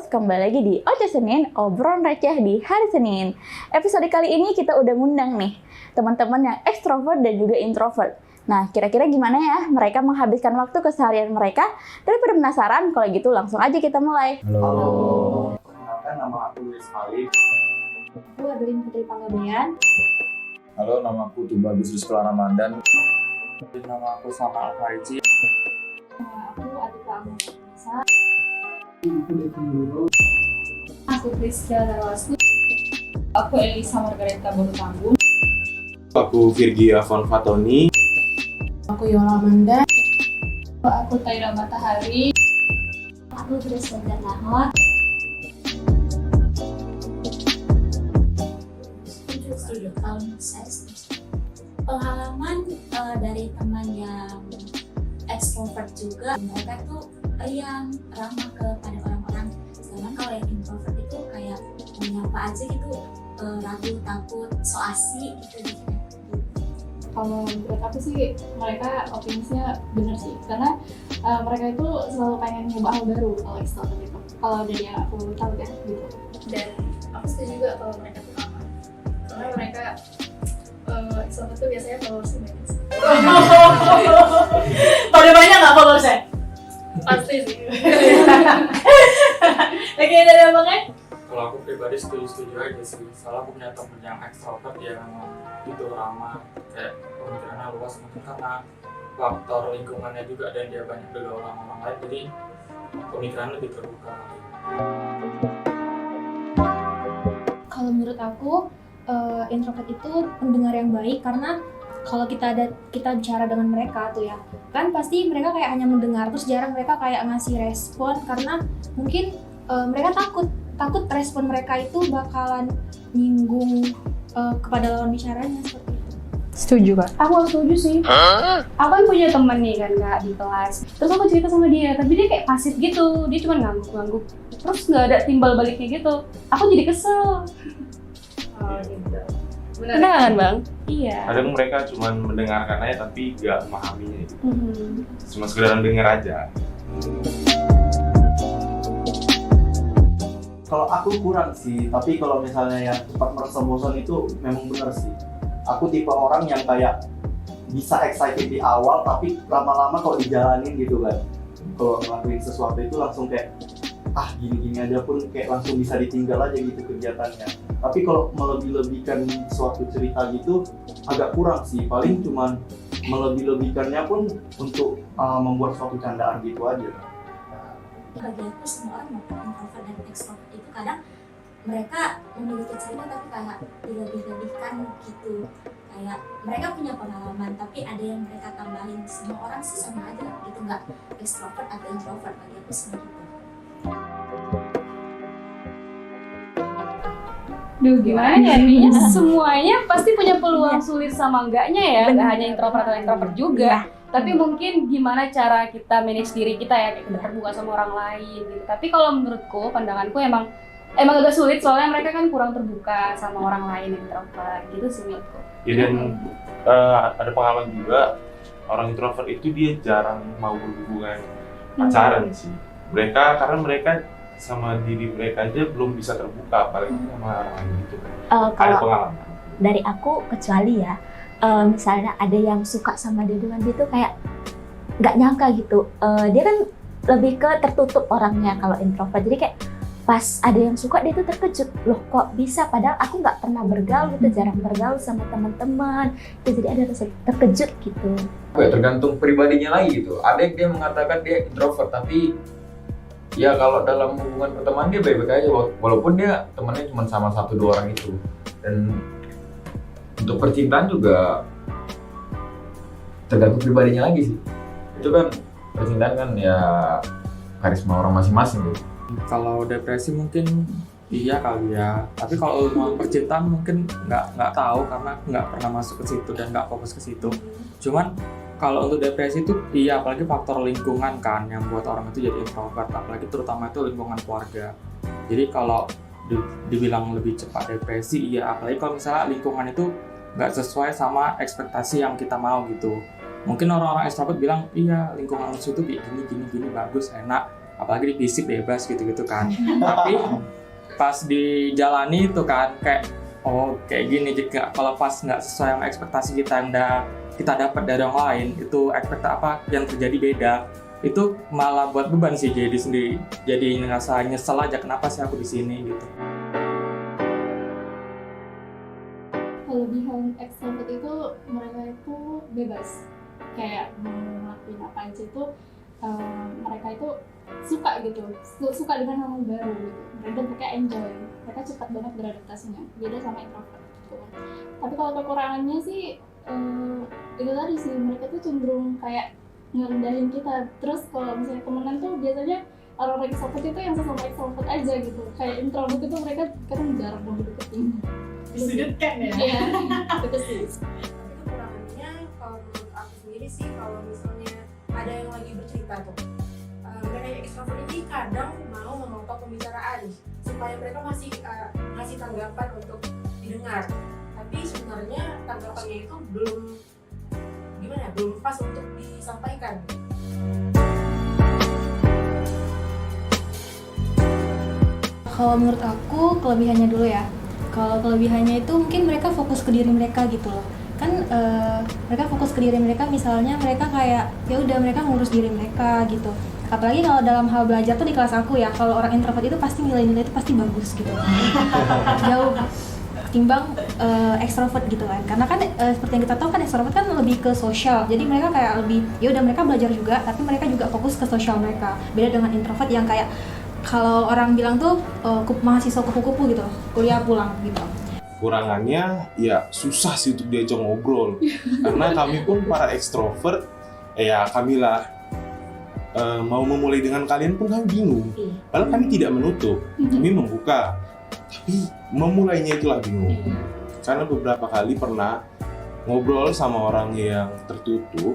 kembali lagi di Oce Senin, obrolan receh di hari Senin. Episode kali ini kita udah ngundang nih teman-teman yang ekstrovert dan juga introvert. Nah, kira-kira gimana ya mereka menghabiskan waktu keseharian mereka? Daripada penasaran, kalau gitu langsung aja kita mulai. Halo. Perkenalkan, nama aku Luis Khalif. Aku Adeline Putri Panggabean. Halo, nama aku Tubagus Rizky Ramadan. Nama aku Sama Al-Fariji. Aku Atika Amarasa. Aku Prisca Darwasu. Aku Elisa Margareta Borutanggung. Aku Virgi Afon Fatoni. Aku Yola Amanda. Aku Taira Matahari. Aku Grace Nahwa. Setuju. Kalau saya setuju. Pengalaman dari teman yang extrovert juga, mereka tuh yang ramah kepada orang-orang. Sedangkan kalau yang introvert itu kayak menyapa aja gitu, ragu, takut, so asik gitu. Kalau menurut aku sih mereka optimisnya benar sih, karena mereka itu selalu pengen nyoba hal baru kalau extrovert itu. Kalau dari yang aku tahu ya gitu. Dan aku setuju juga kalau mereka tuh ramah, karena mereka extrovert tuh biasanya followersnya banyak. Pada banyak nggak followersnya? Pasti sih. Lagi dari abangnya? Kalau aku pribadi setuju aja sih. Soalnya aku punya temen yang ekstrovert yang itu ramah, kayak pemikirannya luas, mungkin karena faktor lingkungannya juga dan dia banyak bergaul sama orang lain, jadi pemikirannya lebih terbuka. Kalau menurut aku, introvert itu pendengar yang baik, karena kalau kita bicara dengan mereka tuh ya, kan pasti mereka kayak hanya mendengar, terus jarang mereka kayak ngasih respon, karena mungkin mereka takut respon mereka itu bakalan nyinggung kepada lawan bicaranya seperti itu. Setuju, Kak. Aku setuju sih. Aku kan punya temen nih kan Kak di kelas. Terus aku cerita sama dia, tapi dia kayak pasif gitu. Dia cuma ngangguk-ngangguk. Terus nggak ada timbal baliknya gitu. Aku jadi kesel. Oh gitu. Benar kan, Bang? Iya. Kadang mereka cuma mendengarkan aja tapi nggak memahaminya gitu. Cuma sekedar mendengar aja. Kalau aku kurang sih, tapi kalau misalnya yang cepat merasa bosan itu memang benar sih. Aku tipe orang yang kayak bisa excited di awal, tapi lama-lama kalau dijalanin gitu kan. Kalau ngelakuin sesuatu itu langsung kayak, gini-gini aja pun kayak langsung bisa ditinggal aja gitu kegiatannya. Tapi kalau melebih-lebihkan suatu cerita gitu, agak kurang sih. Paling cuman melebih-lebihkannya pun untuk membuat suatu candaan gitu aja. Bagi aku semua orang maupun introvert dan extrovert itu kadang mereka memiliki cerita tapi kayak dilebih-lebihkan gitu, kayak mereka punya pengalaman tapi ada yang mereka tambahin. Semua orang sih sama aja gitu, nggak extrovert atau introvert, bagi aku seperti itu. Duh, gimana ya? Artinya semuanya pasti punya peluang sulit sama enggaknya ya. Nggak hanya introvert atau introvert juga. Tapi mungkin gimana cara kita manage diri kita ya, kayak kita terbuka sama orang lain gitu. Tapi kalau menurutku, pandanganku emang agak sulit, soalnya mereka kan kurang terbuka sama orang lain introvert gitu sih menurutku. Ya, dan ada pengalaman juga orang introvert itu dia jarang mau berhubungan pacaran sih. Karena mereka sama diri mereka aja belum bisa terbuka, apalagi sama orang lain gitu kan. Ada Kalau pengalaman. dari aku, kecuali ya, misalnya ada yang suka sama dia dengan gitu, kayak nggak nyangka gitu. Dia kan lebih ke tertutup orangnya kalau introvert. Jadi kayak pas ada yang suka, dia tuh terkejut. Loh, kok bisa? Padahal aku nggak pernah bergaul gitu, jarang bergaul sama teman-teman. Jadi ada rasa terkejut gitu. Tergantung pribadinya lagi gitu. Ada yang dia mengatakan dia introvert, tapi ya kalau dalam hubungan pertemanan dia baik-baik aja, walaupun dia temannya cuma sama 1-2 orang itu. Dan untuk percintaan juga tergantung pribadinya lagi sih. Itu kan percintaan kan ya karisma orang masing-masing gitu. Kalau depresi mungkin iya kali ya, tapi kalau mau percintaan mungkin nggak tahu karena nggak pernah masuk ke situ dan nggak fokus ke situ. Cuman kalau untuk depresi itu iya, apalagi faktor lingkungan kan yang buat orang itu jadi introvert, apalagi terutama itu lingkungan keluarga. Jadi kalau dibilang lebih cepat depresi, iya, apalagi kalau misalnya lingkungan itu nggak sesuai sama ekspektasi yang kita mau gitu. Mungkin orang-orang extrovert bilang, iya lingkungan lucu itu gini bagus, enak. apalagi di fisik bebas gitu-gitu kan. Tapi pas dijalani itu kan kayak oh kayak gini, jika kalau pas nggak sesuai sama ekspektasi kita yang kita dapat dari orang lain, itu ekspektasi apa yang terjadi beda, itu malah buat beban sih jadi sendiri, jadi ngerasa nyesel aja kenapa sih aku di sini gitu. Kelebihan extrovert itu mereka itu bebas, kayak mau ngelakuin apa aja itu mereka itu suka gitu, suka dengan hal baru gitu, dan mereka enjoy, mereka cepat banget beradaptasinya, beda sama introvert gitu kan. Tapi kalau kekurangannya sih itu tadi sih, mereka tuh cenderung kayak ngerendahin kita. Terus kalau misalnya temenan tuh biasanya orang-orang extrovert itu yang sesama extrovert aja gitu, kayak introvert itu mereka kadang jarang mau deketin. Disudutkan ya. Iya, itu sih. Tapi kekurangannya kalau menurut aku sendiri sih, kalau misalnya ada yang lagi bercerita tuh, mereka yang ekstrovert ini kadang mau memotong pembicaraan supaya mereka masih ngasih tanggapan untuk didengar. Tapi sebenarnya tanggapannya itu belum pas untuk disampaikan. Kalau menurut aku kelebihannya dulu ya. Kalau kelebihannya itu mungkin mereka fokus ke diri mereka gitu loh. Kan mereka fokus ke diri mereka, misalnya mereka kayak ya udah mereka ngurus diri mereka gitu. Apalagi kalau dalam hal belajar tuh di kelas aku ya, kalau orang introvert itu pasti nilai-nilai itu pasti bagus gitu. Jauh ketimbang ekstrovert gitu kan. Karena kan seperti yang kita tahu kan ekstrovert kan lebih ke sosial. Jadi mereka kayak lebih ya udah mereka belajar juga, tapi mereka juga fokus ke sosial mereka. Beda dengan introvert yang kayak kalau orang bilang tuh mahasiswa kupu-kupu gitu, kuliah pulang gitu. Kurangannya ya susah sih untuk diajak ngobrol karena kami pun para ekstrovert ya kamilah mau memulai dengan kalian pun kami bingung. Padahal kami tidak menutup, kami membuka, tapi memulainya itulah bingung. Karena beberapa kali pernah ngobrol sama orang yang tertutup,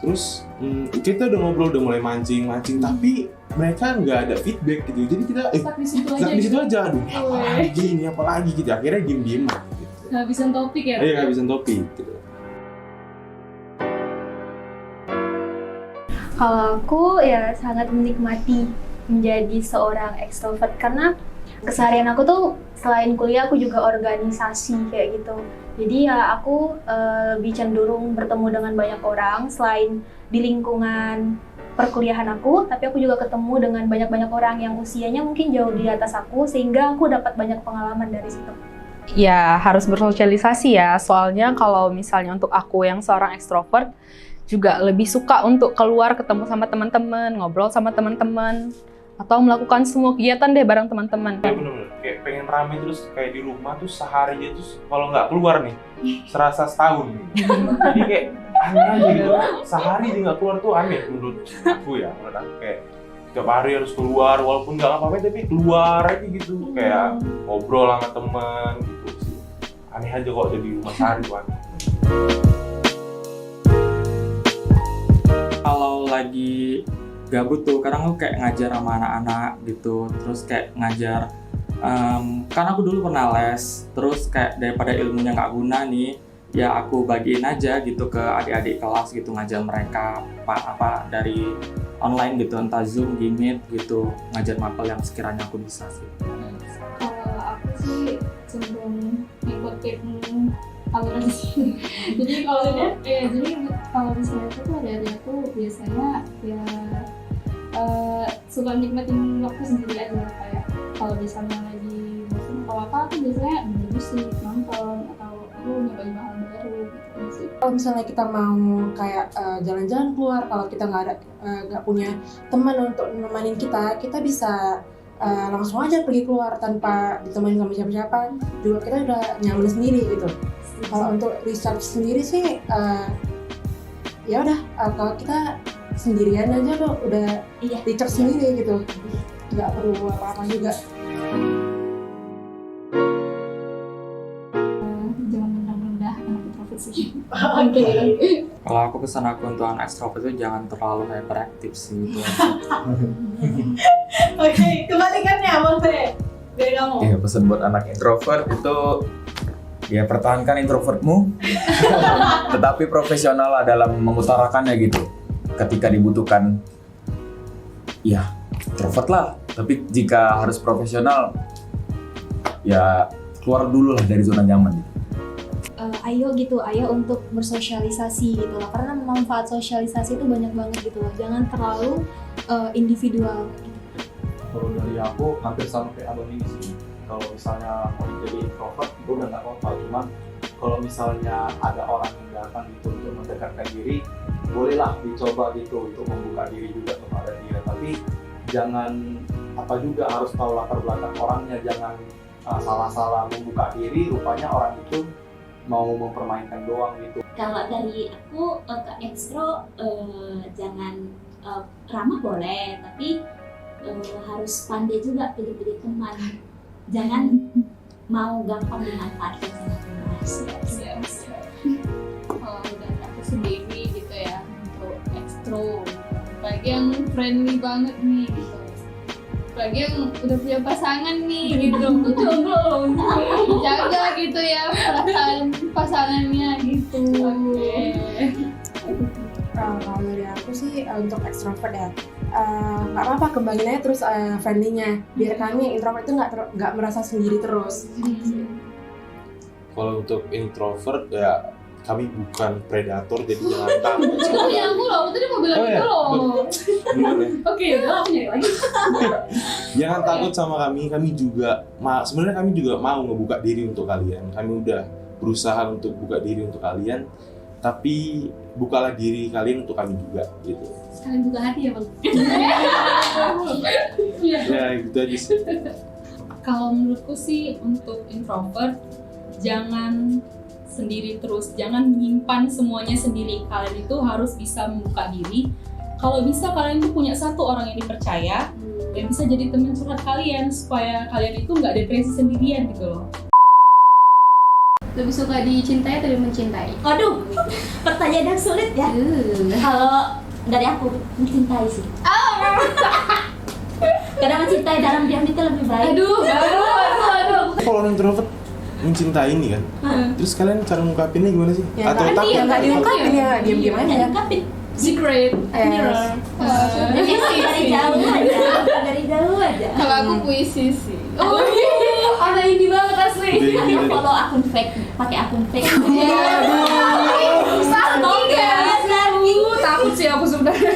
terus kita udah ngobrol, udah mulai mancing, tapi mereka nggak ada feedback gitu, jadi kita Stuck di situ stuck aja di situ gitu. aja, aduh apa lagi gitu, akhirnya diem gitu. Kehabisan topik ya. Iya, kehabisan topik gitu. Kalau aku ya sangat menikmati menjadi seorang ekstrovert karena keseharian aku tuh selain kuliah aku juga organisasi kayak gitu. Jadi ya aku lebih cenderung bertemu dengan banyak orang selain di lingkungan perkuliahan aku, tapi aku juga ketemu dengan banyak orang yang usianya mungkin jauh di atas aku, sehingga aku dapat banyak pengalaman dari situ. Ya harus bersosialisasi ya, soalnya kalau misalnya untuk aku yang seorang ekstrovert juga lebih suka untuk keluar ketemu sama teman-teman, ngobrol sama teman-teman, atau melakukan semua kegiatan deh bareng teman-teman. Ya bener-bener, kayak pengen rame terus kayak di rumah tuh sehari aja terus kalau nggak keluar nih serasa setahun gitu. Jadi kayak aneh aja gitu, sehari dia nggak keluar tuh aneh menurut aku kayak tiap hari harus keluar walaupun nggak apa-apa tapi keluar aja gitu, kayak ngobrol sama teman gitu sih. Aneh aja kok jadi rumah sehari tuh aneh. Kalau lagi gabut tuh kadang aku kayak ngajar sama anak-anak gitu, terus kayak ngajar kan aku dulu pernah les, terus kayak daripada ilmunya nggak guna nih ya aku bagiin aja gitu ke adik-adik kelas gitu, ngajar mereka apa dari online gitu, entah Zoom, Meet gitu, ngajar mapel yang sekiranya aku bisa sih. Kalau aku sih cenderung ngikutin alur sih. Jadi kalau misalnya aku tuh ada aku biasanya ya suka nikmatin waktu sendiri aja, kayak kalau misalnya lagi bosan atau apa aku biasanya musik, nonton, atau aku nyobain hal baru gitu sih. Kalau misalnya kita mau kayak jalan-jalan keluar, kalau kita nggak punya teman untuk nemenin kita bisa langsung aja pergi keluar tanpa ditemani sama siapa-siapa, juga kita udah nyaman sendiri gitu. Kalau untuk recharge sendiri sih ya udah kalau kita sendirian aja tuh udah recharge sendiri gitu, nggak perlu apa-apa juga. Jangan rendah-rendah anak introvert sih. Kalau aku pesan aku untuk anak ekstrovert itu jangan terlalu hyperaktif sih gitu. Oke, kebalikannya maksudnya dari kamu. Ya, pesan buat anak introvert itu ya pertahankan introvertmu, tetapi profesional dalam mengutarakannya gitu. Ketika dibutuhkan, ya introvert lah. Tapi jika harus profesional, ya keluar dulu lah dari zona nyaman gitu. Ayo untuk bersosialisasi gitu lah, karena manfaat sosialisasi itu banyak banget gitu loh, jangan terlalu individual gitu. Kalau dari aku hampir sama kayak abang ini sih. Kalau misalnya mau jadi introvert itu udah nggak apa-apa, cuman kalau misalnya ada orang yang datang gitu untuk mendekatkan diri, bolehlah dicoba gitu untuk membuka diri juga kepada dia. Tapi jangan apa juga harus tahu latar belakang orangnya, jangan salah-salah membuka diri, rupanya orang itu mau mempermainkan doang gitu. Kalau dari aku ke ekstro jangan ramah boleh, tapi harus pandai juga pilih-pilih teman. Jangan mau gampang dimanfaatkan sama teman. Kalau udah aku sendiri gitu ya untuk ekstro, bagi yang friendly banget nih gitu, bagi yang udah punya pasangan nih gitu, jomblo jaga gitu ya perasaan pasangannya gitu. Kalau dari aku sih untuk ekstrovert ya nggak apa-apa, kembangin aja terus friendly-nya, biar kami introvert itu nggak merasa sendiri terus. Kalau untuk introvert ya kami bukan predator, jadi jangan takut. Itu punya aku loh, tadi mau bilang gitu loh. Oke, udah aku nyari lagi. Jangan takut sama kami juga sebenarnya kami juga mau ngebuka diri untuk kalian. Kami udah berusaha untuk buka diri untuk kalian, tapi bukalah diri kalian untuk kami juga gitu. Sekalian buka hati ya bang. Ya gitu aja sih. Kalau menurutku sih untuk introvert jangan sendiri terus, jangan menyimpan semuanya sendiri. Kalian itu harus bisa membuka diri. Kalau bisa kalian tuh punya satu orang yang dipercaya yang bisa jadi teman curhat kalian supaya kalian itu nggak depresi sendirian gitu loh. Lebih suka dicintai atau mencintai? Aduh, pertanyaan yang sulit ya. Kalau dari aku mencintai sih. Karena mencintai dalam diam itu lebih baik. Aduh. Kalau orang introvert mencintai ini kan, terus kalian cara ngungkapinnya gimana sih? Ya, Atau nggak takut? nggak diungkapin ya, diam-diam aja. Ungkapin. Secret mirror. Jadi dari jauh aja. Kalau aku puisi sih. Oh iya, ada ini banget asli. Aku follow akun fake, pakai akun fake. Takut sih aku sebenarnya.